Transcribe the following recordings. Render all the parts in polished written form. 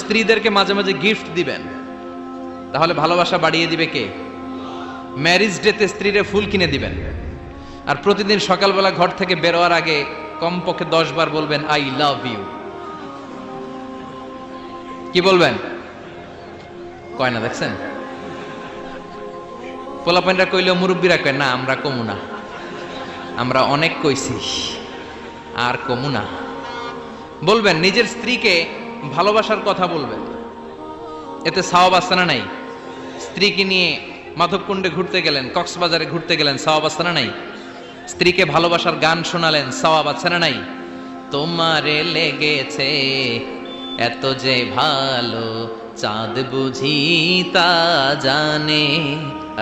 স্ত্রীদেরকে মাঝে মাঝে গিফট দিবেন, তাহলে ভালোবাসা বাড়িয়ে দিবে কে? ম্যারিজ ডেতে স্ত্রীরে ফুল কিনে দিবেন, আর প্রতিদিন সকালবেলা ঘর থেকে বেরোয়ার আগে কমপক্ষে 10 বার বলবেন আই লাভ ইউ। কি বলবেন? কয় না, দেখছেন? পোলাপাইনরা কইলেও মুরব্বীরা কয় না, আমরা কমু না, আমরা অনেক কইছি আর কমু না। বলবেন, নিজের স্ত্রীকে ভালোবাসার কথা বলবেন, এতে সওয়াব আছে না নাই? স্ত্রীকে নিয়ে মাধবকুণ্ডে ঘুরতে গেলেন, কক্সবাজারে ঘুরতে গেলেন, সওয়াব আছে না নাই? স্ত্রীকে ভালোবাসার গান শোনালেন, সওয়াব আছে না নাই? তোমারে লেগেছে এত যে ভালো, চাঁদ বুঝি তা জানে,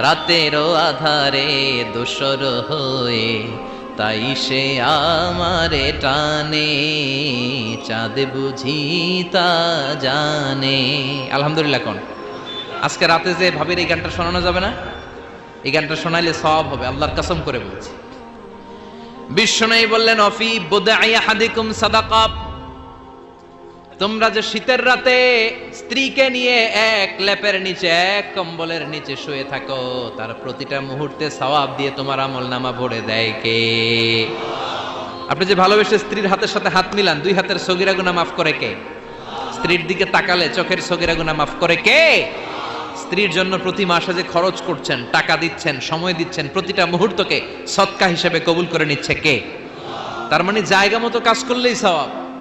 রাতেরও আধারে দোসর হয়ে তাই সে আমারে টানে, চাঁদ বুঝি তা জানে। আলহামদুলিল্লাহ কোন আজকে রাতে যে ভাবির এই গানটা শোনানো যাবে না? এই গানটা শোনাইলে সওয়াব হবে, আল্লাহর কসম করে বলছি। বিশ্বনবী বললেন, অফি বুদআই আহাদিকুম সাদাকা, তোমরা যে শীতের রাতে স্ত্রীকে নিয়ে এক লেপের নিচে, এক কম্বলের নিচে শুয়ে থাকো, তার প্রতিটা মুহূর্তে সওয়াব দিয়ে তোমার আমলনামা ভরে দেয় কে? আপনি যে ভালোবেসে স্ত্রীর হাতের সাথে হাত মিলান, 2 হাতের সগীরা গুনাহ মাফ করে কে? স্ত্রীর দিকে তাকালে চোখের সগীরা গুনাহ মাফ করে কে? স্ত্রীর জন্য প্রতি মাসে যে খরচ করছেন, টাকা দিচ্ছেন, সময় দিচ্ছেন, প্রতিটা মুহূর্তকে সদকা হিসেবে কবুল করে নিচ্ছে কে? তার মানে জায়গা মতো কাজ করলেই সওয়াব।